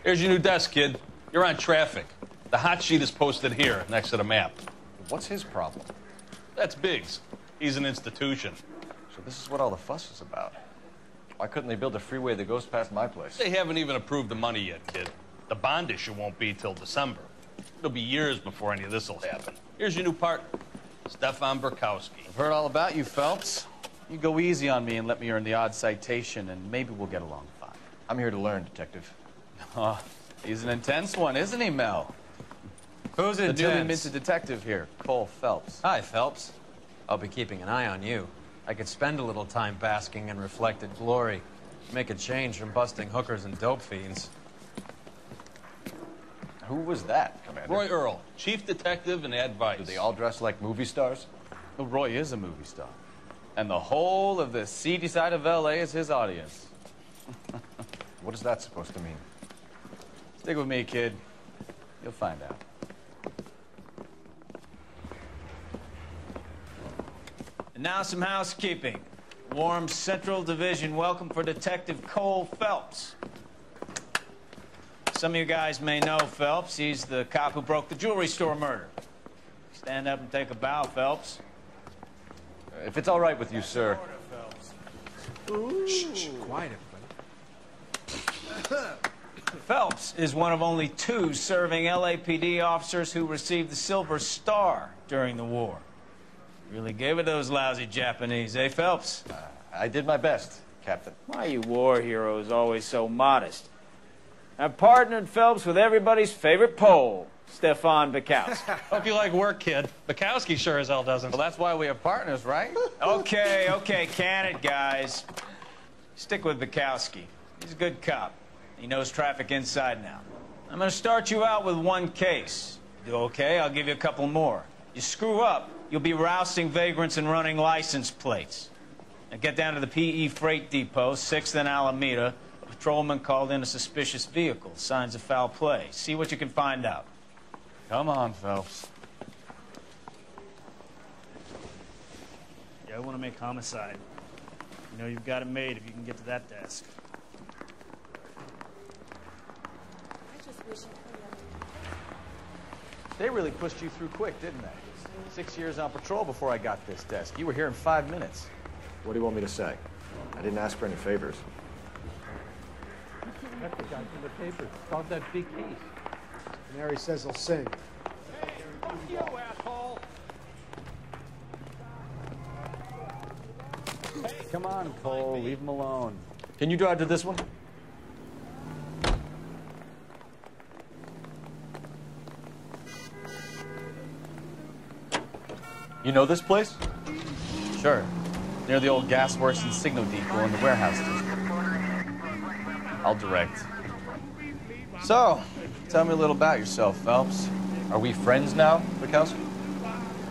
Here's your new desk, kid. You're on traffic. The hot sheet is posted here, next to the map. What's his problem? That's Biggs. He's an institution. So this is what all the fuss is about. Why couldn't they build a freeway that goes past my place? They haven't even approved the money yet, kid. The bond issue won't be till December. It'll be years before any of this will happen. Here's your new partner, Stefan Burkowski. I've heard all about you, Phelps. You go easy on me and let me earn the odd citation, and maybe we'll get along fine. I'm here to learn, Detective. Oh, he's an intense one, isn't he, Mel? Who's intense? The newly minted detective here, Cole Phelps. Hi, Phelps. I'll be keeping an eye on you. I could spend a little time basking in reflected glory. Make a change from busting hookers and dope fiends. Who was that, Commander? Roy Earl, chief detective and advice. Do they all dress like movie stars? Well, Roy is a movie star. And the whole of the seedy side of L.A. is his audience. What is that supposed to mean? Stick with me, kid. You'll find out. And now some housekeeping. Warm Central Division welcome for Detective Cole Phelps. Some of you guys may know Phelps. He's the cop who broke the jewelry store murder. Stand up and take a bow, Phelps. If it's all right with you, sir. Shh, quiet, everybody. Phelps is one of only 2 serving LAPD officers who received the Silver Star during the war. Really gave it those lousy Japanese, eh, Phelps? I did my best, Captain. Why are you war heroes always so modest? I've partnered Phelps with everybody's favorite Pole, Stefan Burkowski. Hope you like work, kid. Bukowski sure as hell doesn't. Well, that's why we have partners, right? Okay, can it, guys. Stick with Bukowski. He's a good cop. He knows traffic inside now. I'm going to start you out with 1 case. You do okay, I'll give you a couple more. You screw up, you'll be rousting vagrants and running license plates. Now get down to the PE Freight Depot, 6th and Alameda. A patrolman called in a suspicious vehicle. Signs of foul play. See what you can find out. Come on, Phelps. Yeah, I want to make homicide. You know you've got it made if you can get to that desk. They really pushed you through quick, didn't they? 6 years on patrol before I got this desk. You were here in 5 minutes. What do you want me to say? I didn't ask for any favors. That's the guy from the paper. About that big case. Mary says he'll sing. Hey, fuck you, asshole! Hey, come on, Cole. Leave him alone. Can you drive to this one? You know this place? Sure. Near the old gas works and signal depot in the warehouse district. I'll direct. So, tell me a little about yourself, Phelps. Are we friends now, Burkowski?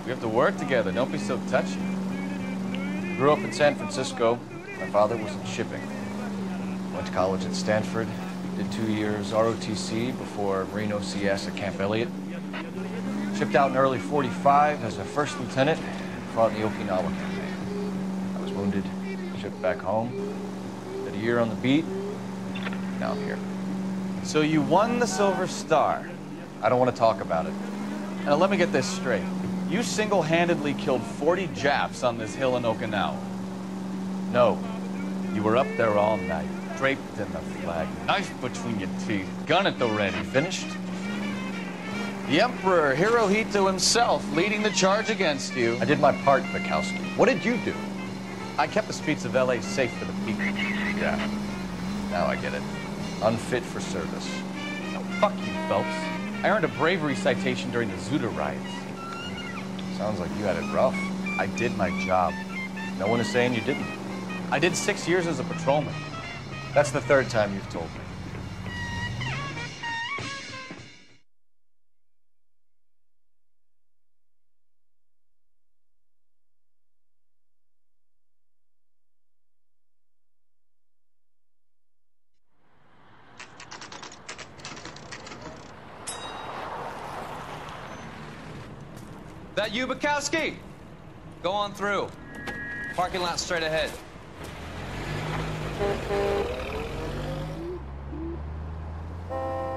We have to work together. Don't be so touchy. Grew up in San Francisco. My father was in shipping. Went to college at Stanford. Did 2 years ROTC before Marine OCS at Camp Elliott. Shipped out in early '45 as a first lieutenant. Fought in the Okinawa campaign. I was wounded. Shipped back home. Did a year on the beat. Now I'm here. So you won the Silver Star. I don't want to talk about it. Now let me get this straight. You single-handedly killed 40 Japs on this hill in Okinawa. No. You were up there all night, draped in the flag, knife between your teeth, gun at the ready. Finished? The Emperor Hirohito himself leading the charge against you. I did my part, Bukowski. What did you do? I kept the streets of L.A. safe for the people. Yeah. Now I get it. Unfit for service. No, fuck you, Phelps. I earned a bravery citation during the Zuda riots. Sounds like you had it rough. I did my job. No one is saying you didn't. I did 6 years as a patrolman. That's the 3rd time you've told me. That you, Bukowski? Go on through. Parking lot straight ahead.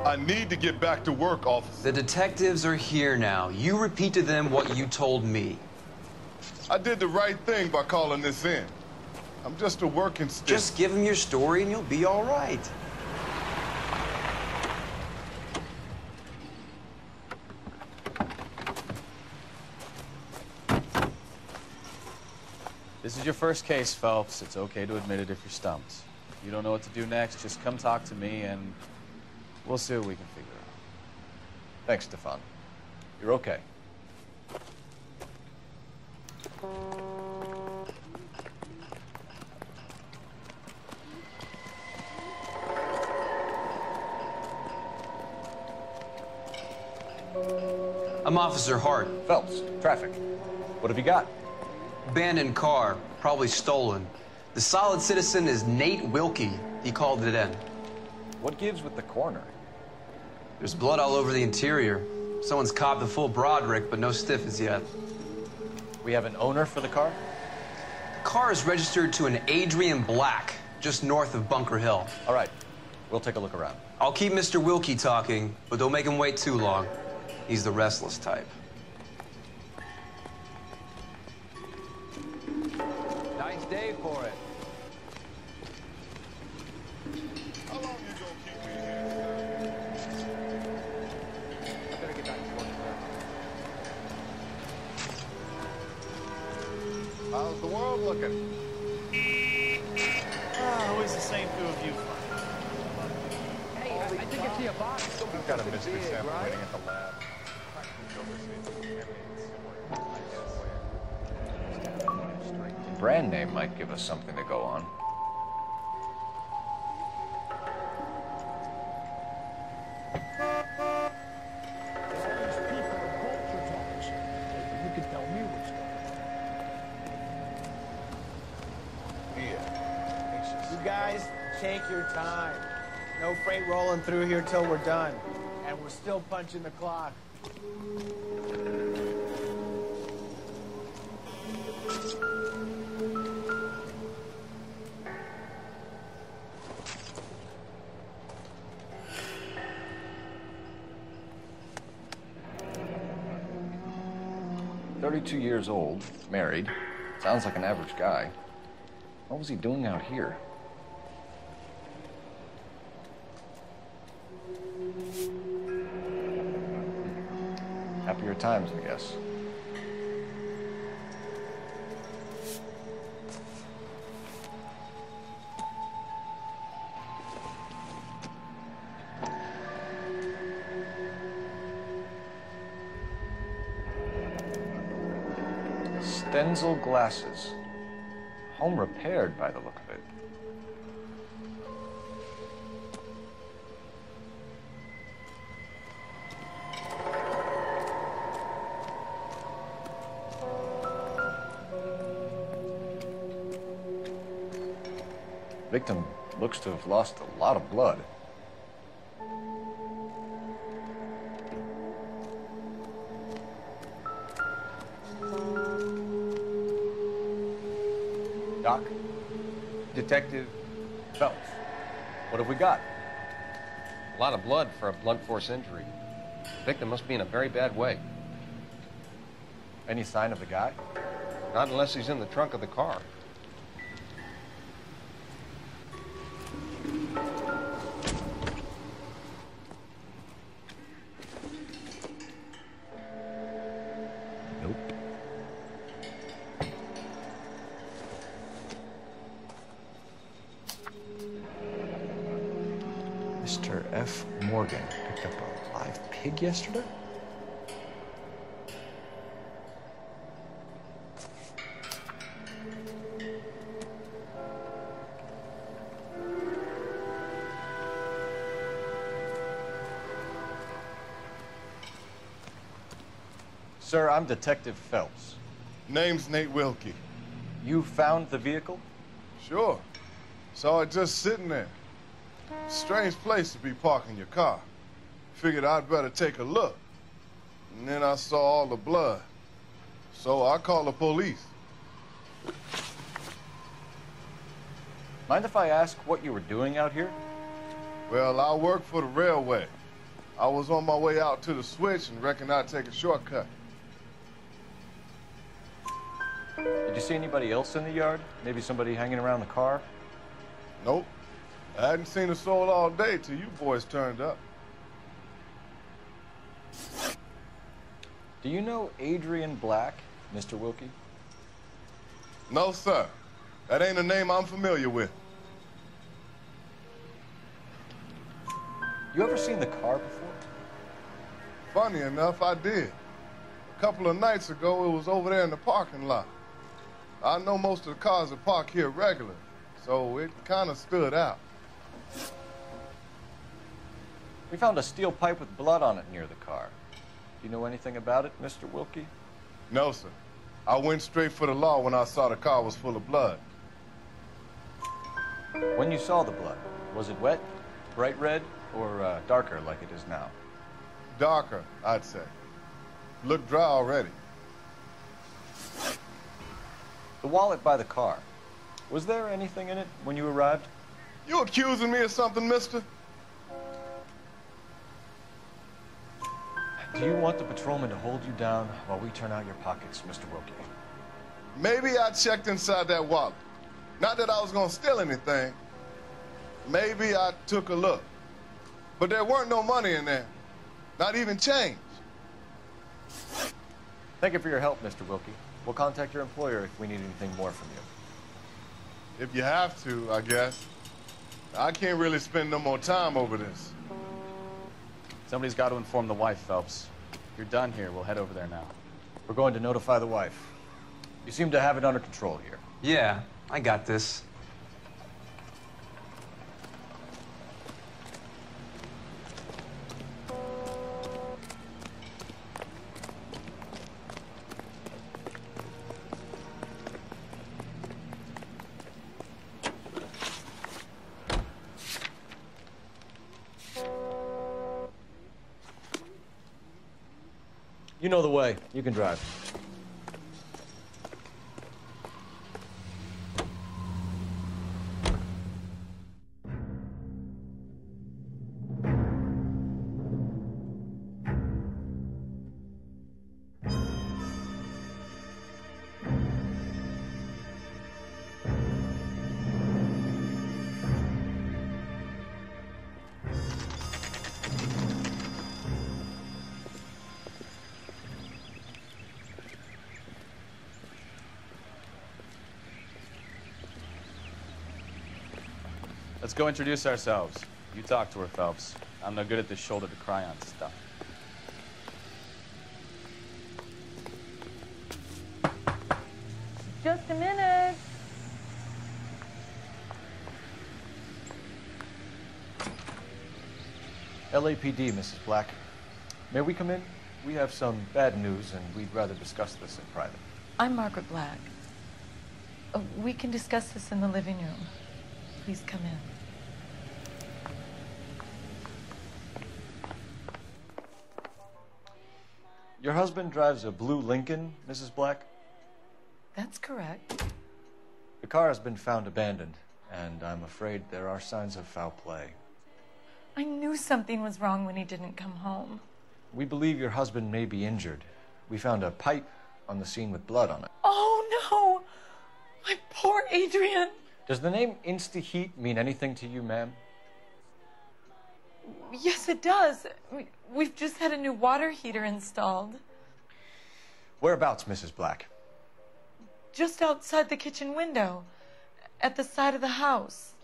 I need to get back to work, officer. The detectives are here now. You repeat to them what you told me. I did the right thing by calling this in. I'm just a working stick. Just give them your story and you'll be all right. This is your first case, Phelps. It's okay to admit it if you're stumped. If you don't know what to do next, just come talk to me and we'll see what we can figure out. Thanks, Stefan. You're okay. I'm Officer Hart. Phelps, traffic. What have you got? Abandoned car, probably stolen. The solid citizen is Nate Wilkie. He called it in. What gives with the coroner? There's blood all over the interior. Someone's copped the full Broderick, but no stiff as yet. We have an owner for the car? The car is registered to an Adrian Black, just north of Bunker Hill. All right, we'll take a look around. I'll keep Mr. Wilkie talking, but don't make him wait too long. He's the restless type. Nice day for it. How long you gonna keep me here? I better get back to work, sir. How's the world looking? Always the same two of you. Hey, I think I see a box. We've got a mystery sample waiting at the lab. Brand name might give us something to go on. You can tell me what's going on. You guys, take your time. No freight rolling through here till we're done. And we're still punching the clock. "32 years old, married. Sounds like an average guy. What was he doing out here?" Happier times, I guess. Stenzel glasses. Home repaired by the look of it. Victim looks to have lost a lot of blood. Doc? Detective Phelps. What have we got? A lot of blood for a blunt force injury. The victim must be in a very bad way. Any sign of the guy? Not unless he's in the trunk of the car. Nope. Mr. F. Morgan picked up a live pig yesterday? Sir, I'm Detective Phelps. Name's Nate Wilkie. You found the vehicle? Sure. Saw it just sitting there. Strange place to be parking your car. Figured I'd better take a look. And then I saw all the blood. So I called the police. Mind if I ask what you were doing out here? Well, I work for the railway. I was on my way out to the switch and reckoned I'd take a shortcut. Did you see anybody else in the yard? Maybe somebody hanging around the car? Nope. I hadn't seen a soul all day till you boys turned up. Do you know Adrian Black, Mr. Wilkie? No, sir. That ain't a name I'm familiar with. You ever seen the car before? Funny enough, I did. A couple of nights ago, it was over there in the parking lot. I know most of the cars are parked here regular, so it kind of stood out. We found a steel pipe with blood on it near the car. Do you know anything about it, Mr. Wilkie? No, sir. I went straight for the law when I saw the car was full of blood. When you saw the blood, was it wet, bright red, or darker like it is now? Darker, I'd say. Looked dry already. The wallet by the car, was there anything in it when you arrived? You accusing me of something, mister? Do you want the patrolman to hold you down while we turn out your pockets, Mr. Wilkie? Maybe I checked inside that wallet. Not that I was gonna steal anything. Maybe I took a look. But there weren't no money in there. Not even change. Thank you for your help, Mr. Wilkie. We'll contact your employer if we need anything more from you. If you have to, I guess. I can't really spend no more time over this. Somebody's got to inform the wife, Phelps. If you're done here, we'll head over there now. We're going to notify the wife. You seem to have it under control here. Yeah, I got this. You know the way. You can drive. Let's go introduce ourselves. You talk to her, Phelps. I'm no good at this shoulder to cry on stuff. Just a minute. LAPD, Mrs. Black. May we come in? We have some bad news, and we'd rather discuss this in private. I'm Margaret Black. We can discuss this in the living room. Please come in. Your husband drives a blue Lincoln, Mrs. Black? That's correct. The car has been found abandoned, and I'm afraid there are signs of foul play. I knew something was wrong when he didn't come home. We believe your husband may be injured. We found a pipe on the scene with blood on it. Oh, no! My poor Adrian! Does the name Insta-Heat mean anything to you, ma'am? Yes, it does. We've just had a new water heater installed. Whereabouts, Mrs. Black? Just outside the kitchen window, at the side of the house.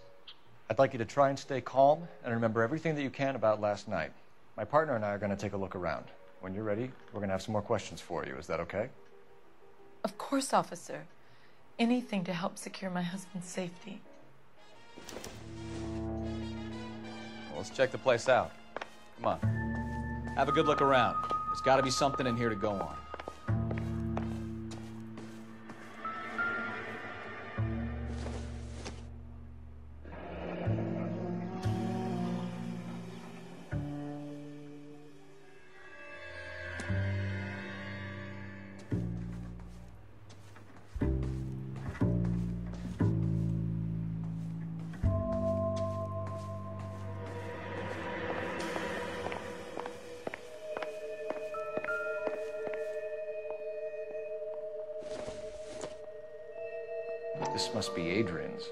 I'd like you to try and stay calm and remember everything that you can about last night. My partner and I are going to take a look around. When you're ready, we're going to have some more questions for you. Is that okay? Of course, officer. Anything to help secure my husband's safety. Well, let's check the place out. Come on. Have a good look around. There's got to be something in here to go on. This must be Adrian's.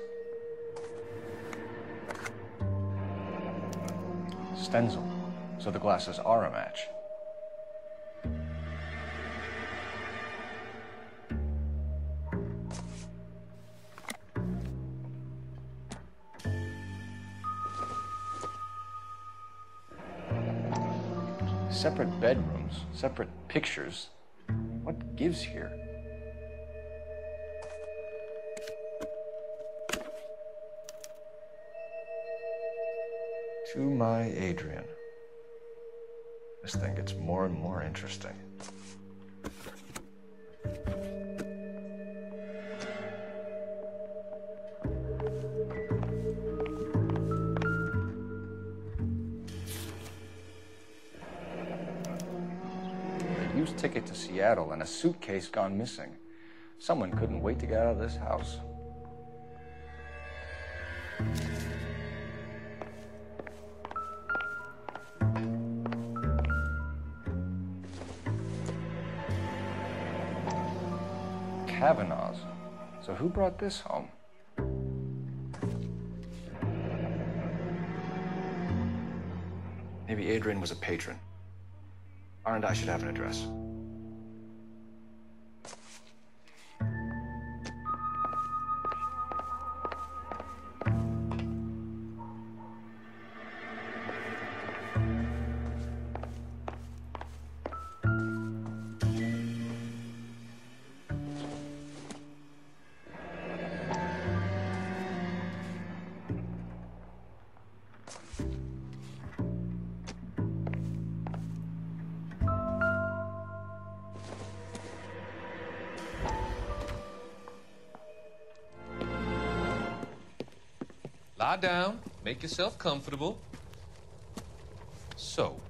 Stenzel. So the glasses are a match. Separate bedrooms, separate pictures. What gives here? To my Adrian. This thing gets more and more interesting. A used ticket to Seattle and a suitcase gone missing. Someone couldn't wait to get out of this house. Kavanaugh's. So who brought this home? Maybe Adrian was a patron. R&I should have an address. Lie down, make yourself comfortable. So,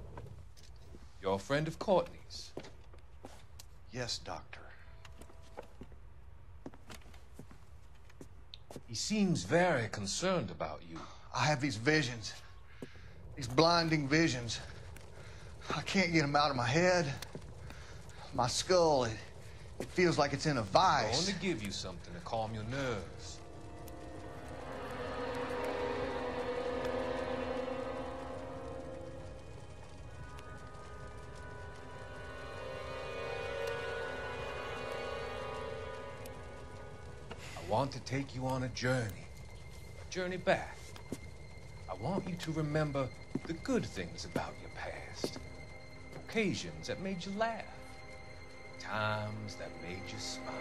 you're a friend of Courtney's? Yes, Doctor. He seems very concerned about you. I have these visions, these blinding visions. I can't get them out of my head. My skull, it feels like it's in a I'm vice. going to give you something to calm your nerves. I want to take you on a journey back. I want you to remember the good things about your past, occasions that made you laugh, times that made you smile.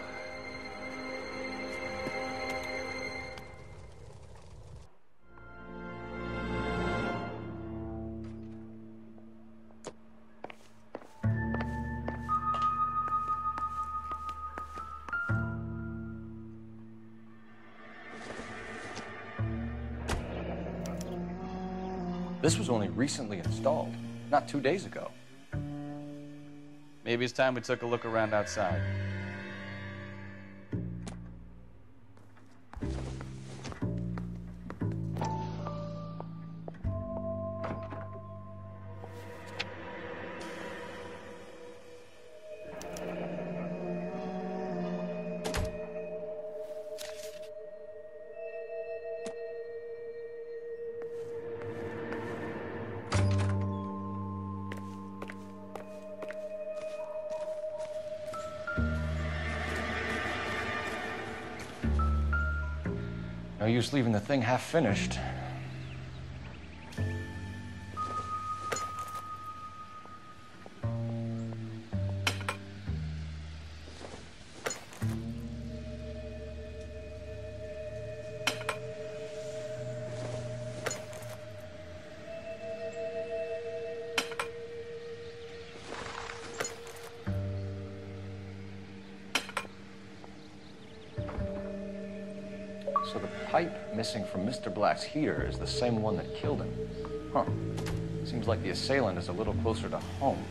This was only recently installed, not 2 days ago. Maybe it's time we took a look around outside. No use leaving the thing half finished. So the pipe missing from Mr. Black's heater is the same one that killed him. Huh. Seems like the assailant is a little closer to home.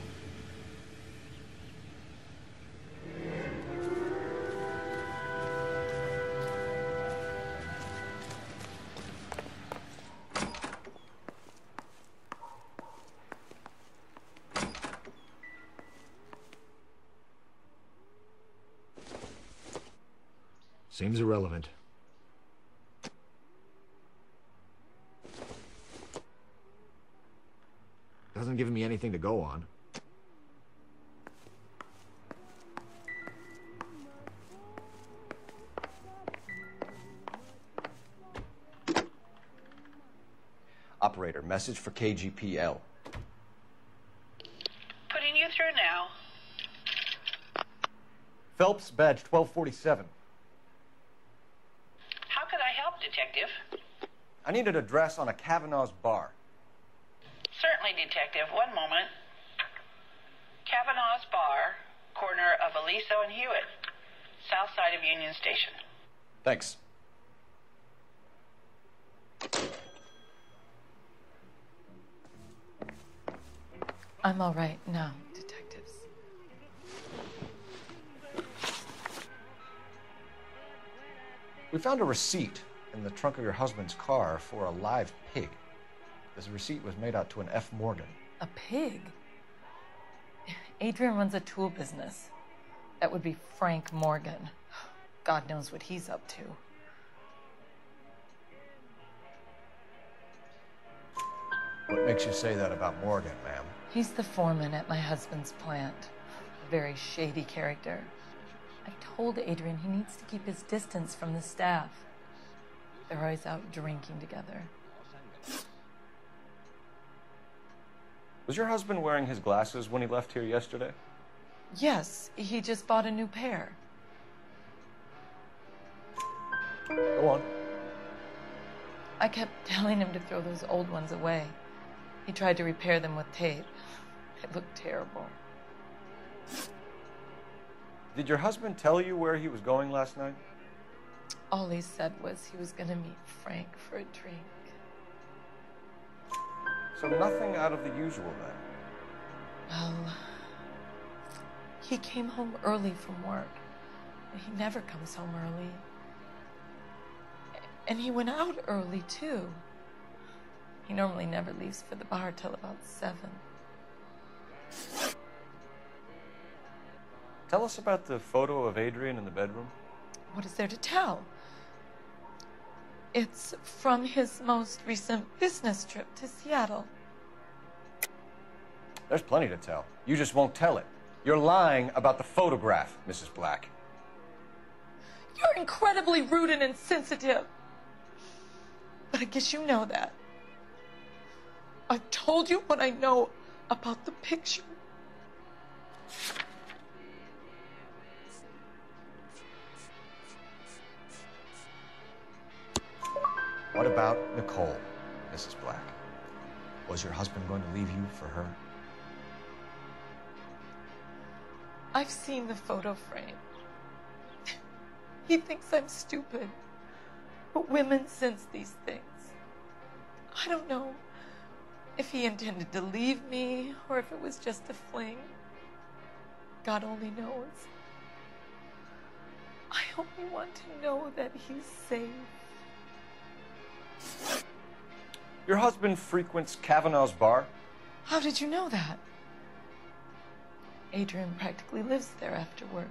Seems irrelevant. Hasn't given me anything to go on. Operator, message for KGPL. Putting you through now. Phelps, badge 1247. How could I help, Detective? I need an address on a Kavanaugh's bar. Certainly, Detective. One moment. Kavanaugh's Bar, corner of Aliso and Hewitt, south side of Union Station. Thanks. I'm all right now, detectives. We found a receipt in the trunk of your husband's car for a live pig. This receipt was made out to an F. Morgan. A pig? Adrian runs a tool business. That would be Frank Morgan. God knows what he's up to. What makes you say that about Morgan, ma'am? He's the foreman at my husband's plant. A very shady character. I told Adrian he needs to keep his distance from the staff. They're always out drinking together. Was your husband wearing his glasses when he left here yesterday? Yes, he just bought a new pair. Go on. I kept telling him to throw those old ones away. He tried to repair them with tape. It looked terrible. Did your husband tell you where he was going last night? All he said was he was going to meet Frank for a drink. So nothing out of the usual then? Well, he came home early from work. He never comes home early. And he went out early, too. He normally never leaves for the bar till about 7. Tell us about the photo of Adrian in the bedroom. What is there to tell? It's from his most recent business trip to Seattle. There's plenty to tell. You just won't tell it. You're lying about the photograph, Mrs. Black. You're incredibly rude and insensitive. But I guess you know that. I've told you what I know about the picture. What about Nicole, Mrs. Black? Was your husband going to leave you for her? I've seen the photo frame. He thinks I'm stupid. But women sense these things. I don't know if he intended to leave me or if it was just a fling. God only knows. I only want to know that he's safe. Your husband frequents Kavanaugh's bar? How did you know that? Adrian practically lives there after work.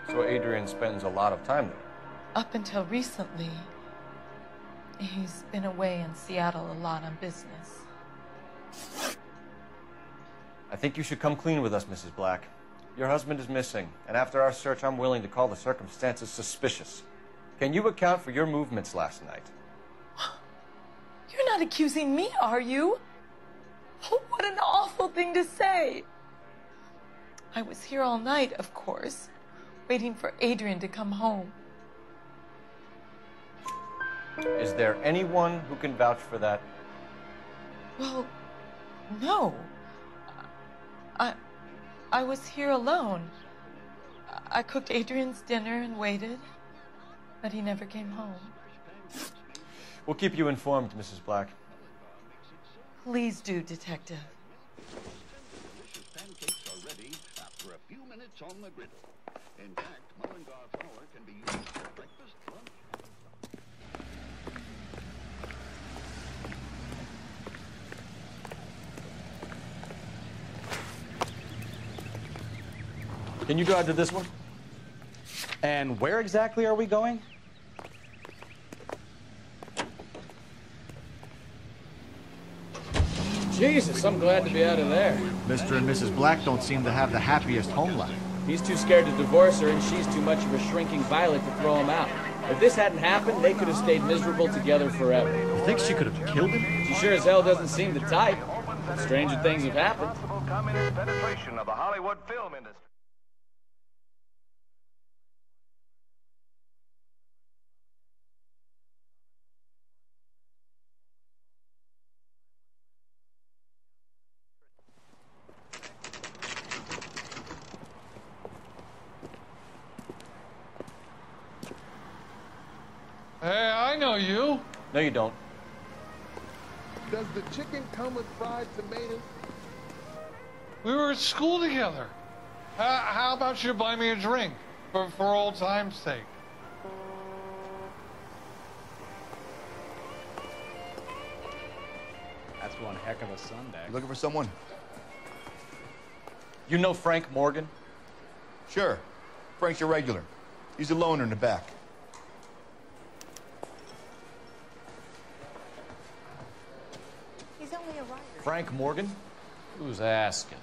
So Adrian spends a lot of time there? Up until recently, he's been away in Seattle a lot on business. I think you should come clean with us, Mrs. Black. Your husband is missing, and after our search, I'm willing to call the circumstances suspicious. Can you account for your movements last night? You're not accusing me, are you? Oh, what an awful thing to say. I was here all night, of course, waiting for Adrian to come home. Is there anyone who can vouch for that? Well, no. I was here alone. I cooked Adrian's dinner and waited, but he never came home. We'll keep you informed, Mrs. Black. Please do, Detective. Pancakes are ready after a few minutes on the griddle. In fact, Mullingar flour can be used for breakfast, lunch. Can you drive to this one? And where exactly are we going? Jesus, I'm glad to be out of there. Mr. and Mrs. Black don't seem to have the happiest home life. He's too scared to divorce her, and she's too much of a shrinking violet to throw him out. If this hadn't happened, they could have stayed miserable together forever. You think she could have killed him? She sure as hell doesn't seem the type. Stranger things have happened. Communist penetration of the Hollywood film industry. Hey, I know you. No, you don't. Does the chicken come with fried tomatoes? We were at school together. How about you buy me a drink for old time's sake? That's one heck of a Sunday. You looking for someone? You know Frank Morgan? Sure. Frank's your regular. He's a loner in the back. He's only a writer. Frank Morgan? Who's asking?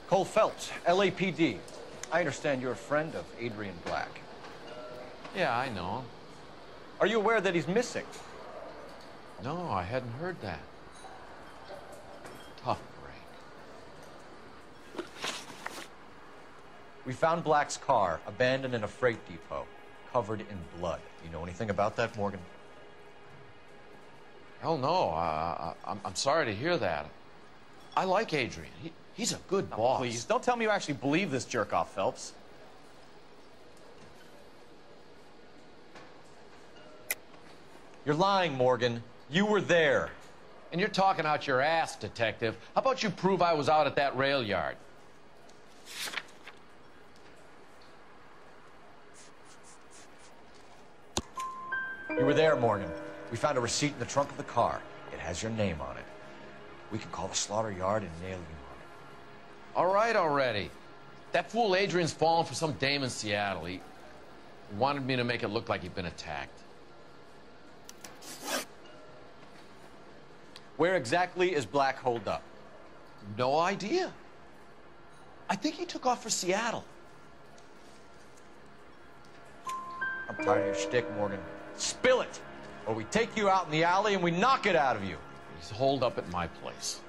Cole Phelps, LAPD. I understand you're a friend of Adrian Black. Yeah, I know him. Are you aware that he's missing? No, I hadn't heard that. Tough break. We found Black's car abandoned in a freight depot, covered in blood. Do you know anything about that, Morgan? Hell no. I'm sorry to hear that. I like Adrian. He's a good boss. Please, don't tell me you actually believe this jerk-off, Phelps. You're lying, Morgan. You were there. And you're talking out your ass, detective. How about you prove I was out at that rail yard? You were there, Morgan. We found a receipt in the trunk of the car. It has your name on it. We can call the slaughter yard and nail you on it. All right already. That fool Adrian's fallen for some dame in Seattle. He wanted me to make it look like he'd been attacked. Where exactly is Black holed up? No idea. I think he took off for Seattle. I'm tired of your shtick, Morgan. Spill it, or we take you out in the alley and we knock it out of you. He's holed up at my place.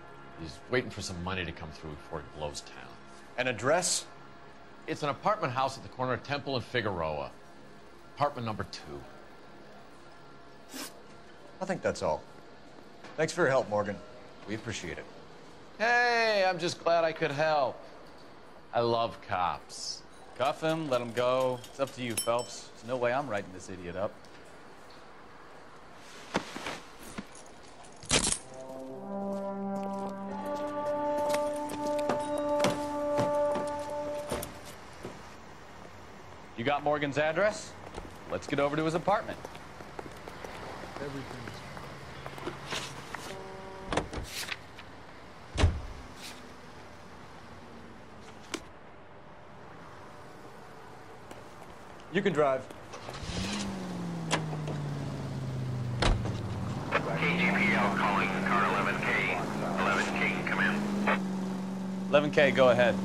He's waiting for some money to come through before he blows town. An address? It's an apartment house at the corner of Temple and Figueroa. Apartment number 2. I think that's all. Thanks for your help, Morgan. We appreciate it. Hey, I'm just glad I could help. I love cops. Cuff him, let him go. It's up to you, Phelps. There's no way I'm writing this idiot up. You got Morgan's address? Let's get over to his apartment. You can drive. KGPL calling car 11K. 11K, come in. 11K, go ahead.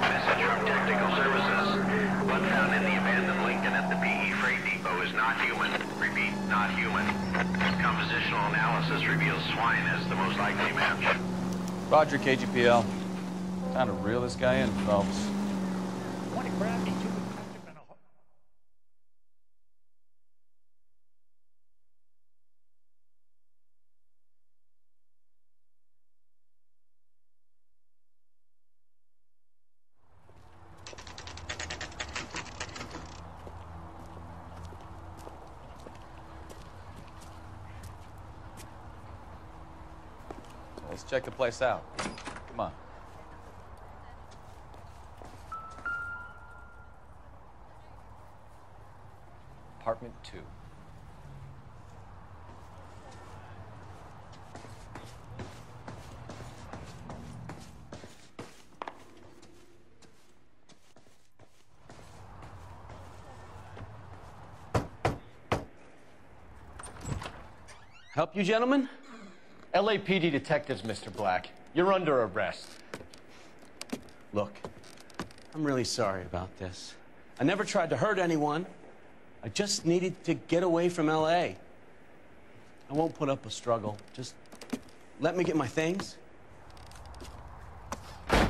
Message from Technical Services. Blood found in the abandoned Lincoln at the PE Freight Depot is not human. Repeat, not human. Compositional analysis reveals swine as the most likely match. Roger, KGPL. Time to reel this guy in, Phelps. Let's check the place out. Come on. apartment 2. Help you, gentlemen? LAPD detectives, Mr. Black. You're under arrest. Look, I'm really sorry about this. I never tried to hurt anyone. I just needed to get away from L.A. I won't put up a struggle. Just let me get my things. I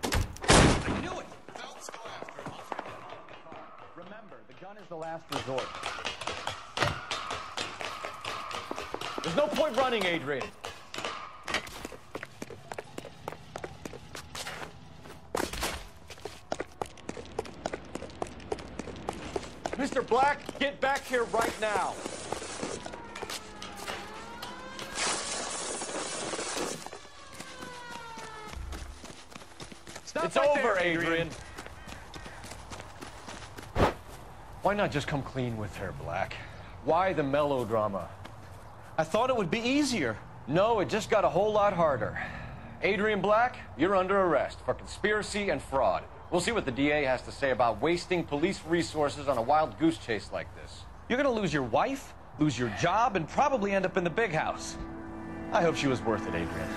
knew it! Let's go after him. Remember, the gun is the last resort. There's no point running, Adrian. Mr. Black, get back here right now. It's over, Adrian. Why not just come clean with her, Black? Why the melodrama? I thought it would be easier. No, it just got a whole lot harder. Adrian Black, you're under arrest for conspiracy and fraud. We'll see what the DA has to say about wasting police resources on a wild goose chase like this. You're gonna lose your wife, lose your job, and probably end up in the big house. I hope she was worth it, Adrian.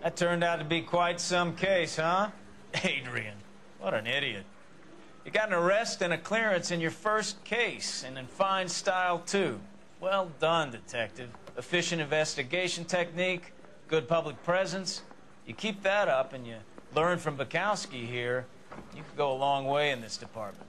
That turned out to be quite some case, huh? Adrian, what an idiot. You got an arrest and a clearance in your first case, and in fine style, too. Well done, detective. Efficient investigation technique, good public presence. You keep that up and you learn from Bukowski here, you could go a long way in this department.